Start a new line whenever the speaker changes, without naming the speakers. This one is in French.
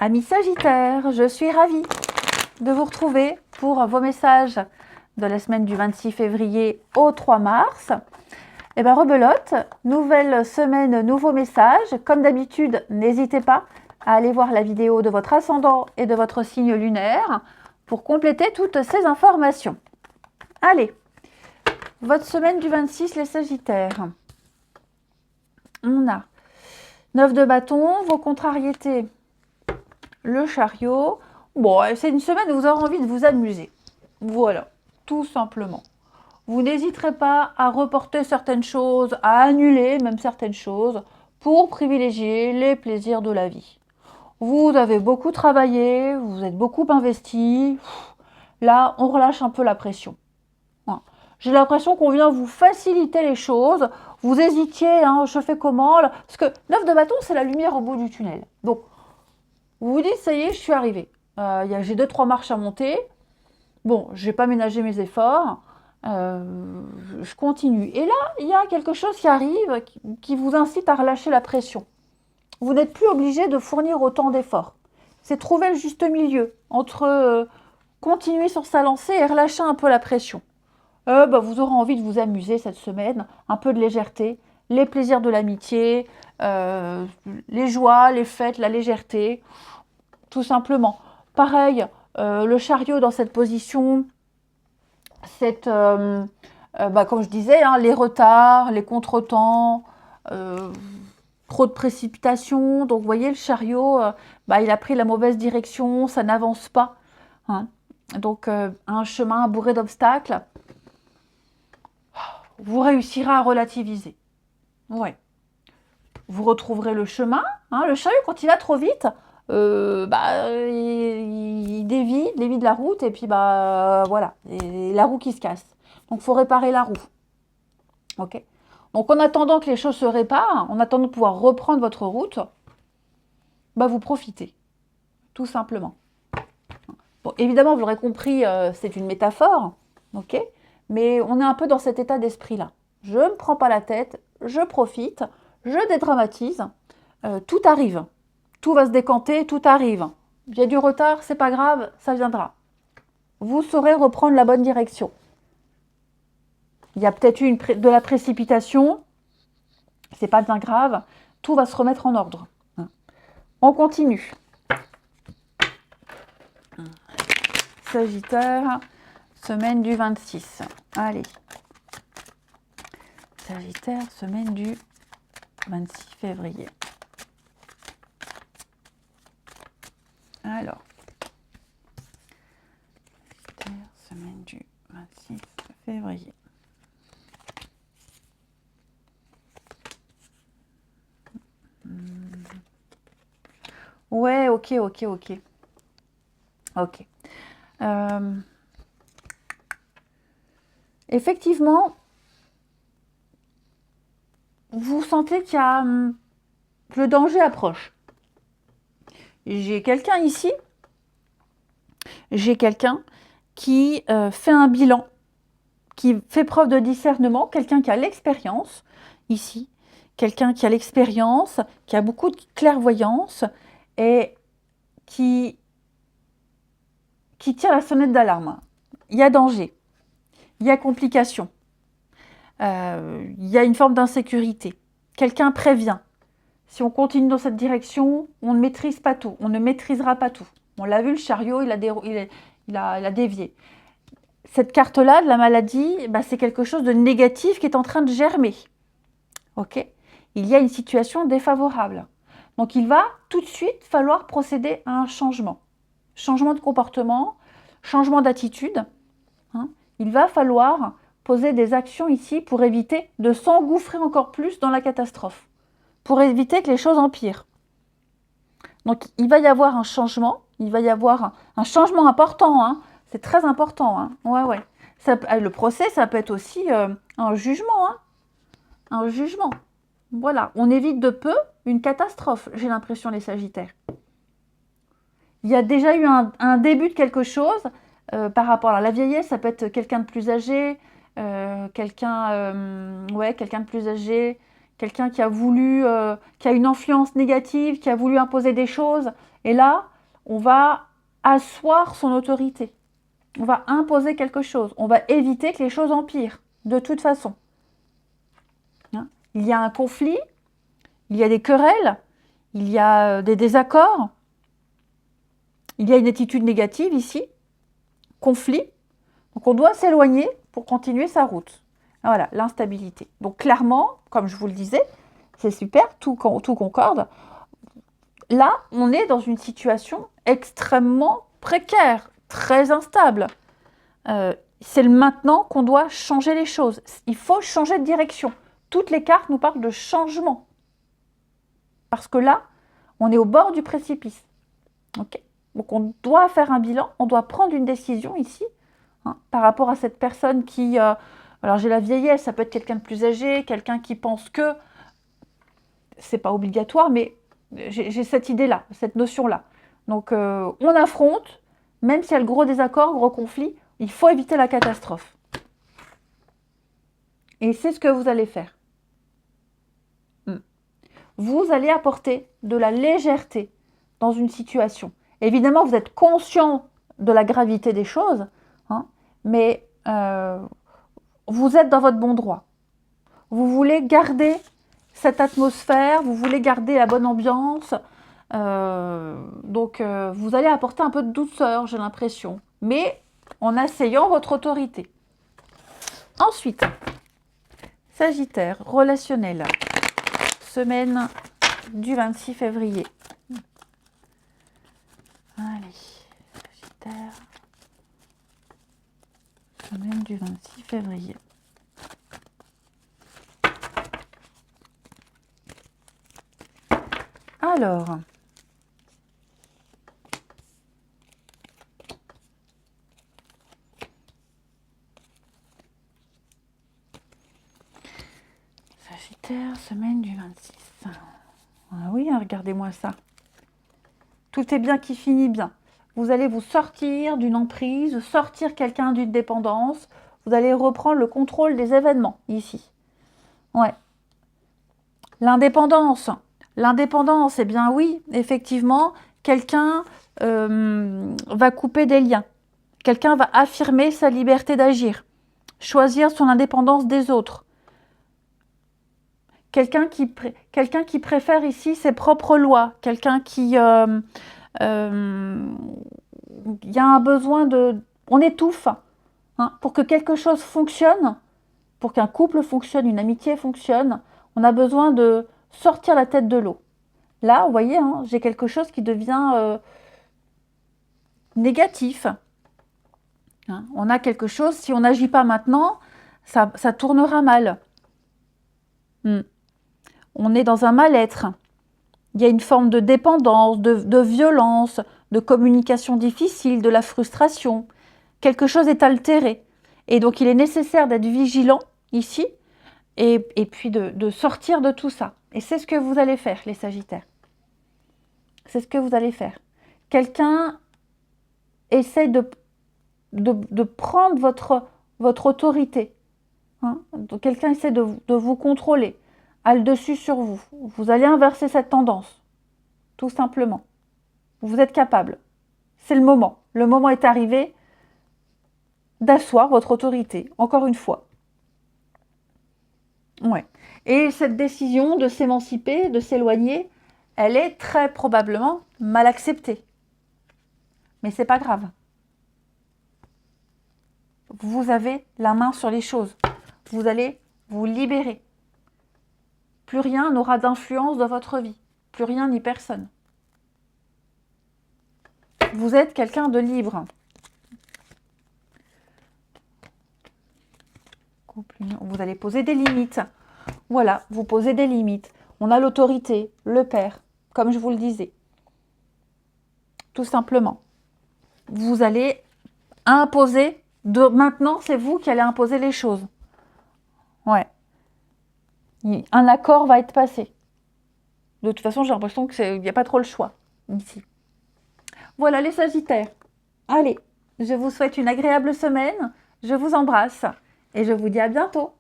Amis Sagittaires, je suis ravie de vous retrouver pour vos messages de la semaine du 26 février au 3 mars. Et bien rebelote, nouvelle semaine, nouveaux messages. Comme d'habitude, n'hésitez pas à aller voir la vidéo de votre ascendant et de votre signe lunaire pour compléter toutes ces informations. Allez, votre semaine du 26, les Sagittaires. On a 9 de bâton, vos contrariétés. Le chariot, bon, c'est une semaine où vous aurez envie de vous amuser. Voilà, tout simplement. Vous n'hésiterez pas à reporter certaines choses, à annuler même certaines choses pour privilégier les plaisirs de la vie. Vous avez beaucoup travaillé, vous êtes beaucoup investi. Là, on relâche un peu la pression. Voilà. J'ai l'impression qu'on vient vous faciliter les choses. Vous hésitiez, hein, je fais comment? Parce que 9 de bâton, c'est la lumière au bout du tunnel. Donc, vous vous dites, ça y est, je suis arrivée. J'ai 2-3 marches à monter. Bon, je n'ai pas ménagé mes efforts. Je continue. Et là, il y a quelque chose qui arrive qui vous incite à relâcher la pression. Vous n'êtes plus obligé de fournir autant d'efforts. C'est trouver le juste milieu entre continuer sur sa lancée et relâcher un peu la pression. Vous aurez envie de vous amuser cette semaine, un peu de légèreté, les plaisirs de l'amitié, les joies, les fêtes, la légèreté. Tout simplement. Pareil, le chariot dans cette position, c'est, comme je disais, hein, les retards, les contretemps, trop de précipitations. Donc, vous voyez, le chariot, il a pris la mauvaise direction, ça n'avance pas. Hein. Donc, un chemin bourré d'obstacles. Vous réussirez à relativiser. Ouais. Vous retrouverez le chemin. Hein. Le chariot, quand il va trop vite, il dévie de la route et puis voilà, et la roue qui se casse. Donc il faut réparer la roue. Ok. Donc en attendant que les choses se réparent, en attendant de pouvoir reprendre votre route, vous profitez, tout simplement. Bon, évidemment, vous l'aurez compris, c'est une métaphore, ok. Mais on est un peu dans cet état d'esprit-là. Je ne me prends pas la tête, je profite, je dédramatise, tout arrive. Tout va se décanter, tout arrive. Il y a du retard, c'est pas grave, ça viendra. Vous saurez reprendre la bonne direction. Il y a peut-être eu de la précipitation, c'est pas bien grave, tout va se remettre en ordre. On continue. Sagittaire, semaine du 26. Allez. Sagittaire, semaine du 26 février. Alors, semaine du 26 février. Ouais, ok. Effectivement, vous sentez qu'il y a le danger approche. J'ai quelqu'un ici, qui fait un bilan, qui fait preuve de discernement, quelqu'un qui a l'expérience ici, quelqu'un qui a l'expérience, qui a beaucoup de clairvoyance et qui tire la sonnette d'alarme. Il y a danger, il y a complication, il y a une forme d'insécurité. Quelqu'un prévient. Si on continue dans cette direction, on ne maîtrise pas tout, on ne maîtrisera pas tout. On l'a vu, le chariot, il a dévié. Cette carte-là de la maladie, c'est quelque chose de négatif qui est en train de germer. Ok ? Il y a une situation défavorable. Donc il va tout de suite falloir procéder à un changement. Changement de comportement, changement d'attitude. Hein ? Il va falloir poser des actions ici pour éviter de s'engouffrer encore plus dans la catastrophe. Pour éviter que les choses empirent. Donc, il va y avoir un changement, il va y avoir un changement important, hein. C'est très important. Hein. Ouais. Le procès, ça peut être aussi un jugement. Hein. Un jugement. Voilà, on évite de peu une catastrophe, j'ai l'impression, les Sagittaires. Il y a déjà eu un début de quelque chose par rapport à la vieillesse, ça peut être quelqu'un de plus âgé, quelqu'un de plus âgé, quelqu'un qui a voulu, qui a une influence négative, qui a voulu imposer des choses. Et là, on va asseoir son autorité. On va imposer quelque chose. On va éviter que les choses empirent, de toute façon. Hein? Il y a un conflit, il y a des querelles, il y a des désaccords, il y a une attitude négative ici, conflit. Donc on doit s'éloigner pour continuer sa route. Voilà, l'instabilité. Donc clairement, comme je vous le disais, c'est super, tout concorde. Là, on est dans une situation extrêmement précaire, très instable. C'est maintenant qu'on doit changer les choses. Il faut changer de direction. Toutes les cartes nous parlent de changement. Parce que là, on est au bord du précipice. Okay. Donc on doit faire un bilan, on doit prendre une décision ici, hein, par rapport à cette personne qui... alors j'ai la vieillesse, ça peut être quelqu'un de plus âgé, quelqu'un qui pense que... C'est pas obligatoire, mais j'ai cette idée-là, cette notion-là. Donc on affronte, même s'il y a le gros désaccord, gros conflit, il faut éviter la catastrophe. Et c'est ce que vous allez faire. Vous allez apporter de la légèreté dans une situation. Évidemment, vous êtes conscient de la gravité des choses, hein, mais vous êtes dans votre bon droit. Vous voulez garder cette atmosphère, vous voulez garder la bonne ambiance, donc vous allez apporter un peu de douceur, j'ai l'impression, mais en asseyant votre autorité. Ensuite, Sagittaire, relationnel, semaine du 26 février. Allez, Sagittaire, semaine du 26 février. Alors, Sagittaire, semaine du 26. Ah oui, hein, regardez-moi ça. Tout est bien qui finit bien. Vous allez vous sortir d'une emprise, sortir quelqu'un d'une dépendance. Vous allez reprendre le contrôle des événements, ici. Ouais. L'indépendance. L'indépendance, eh bien oui, effectivement, quelqu'un va couper des liens. Quelqu'un va affirmer sa liberté d'agir. Choisir son indépendance des autres. Quelqu'un qui préfère ici ses propres lois. Quelqu'un qui... il y a un besoin de... On étouffe. Hein, pour que quelque chose fonctionne, pour qu'un couple fonctionne, une amitié fonctionne, on a besoin de sortir la tête de l'eau. Là, vous voyez, hein, j'ai quelque chose qui devient négatif. Hein, on a quelque chose, si on n'agit pas maintenant, ça tournera mal. On est dans un mal-être. Il y a une forme de dépendance, de violence, de communication difficile, de la frustration. Quelque chose est altéré. Et donc, il est nécessaire d'être vigilant ici et puis de sortir de tout ça. Et c'est ce que vous allez faire, les Sagittaires. C'est ce que vous allez faire. Quelqu'un essaie de prendre votre autorité. Hein? Quelqu'un essaie de vous contrôler, a le dessus sur vous. Vous allez inverser cette tendance, tout simplement. Vous êtes capable. C'est le moment. Le moment est arrivé d'asseoir votre autorité, encore une fois. Ouais. Et cette décision de s'émanciper, de s'éloigner, elle est très probablement mal acceptée. Mais c'est pas grave. Vous avez la main sur les choses. Vous allez vous libérer. Plus rien n'aura d'influence dans votre vie. Plus rien ni personne. Vous êtes quelqu'un de libre. Vous allez poser des limites. Voilà, vous posez des limites. On a l'autorité, le père, comme je vous le disais. Tout simplement. Vous allez imposer. Maintenant, c'est vous qui allez imposer les choses. Ouais. Un accord va être passé. De toute façon, j'ai l'impression qu'il n'y a pas trop le choix ici. Voilà les Sagittaires. Allez, je vous souhaite une agréable semaine. Je vous embrasse et je vous dis à bientôt.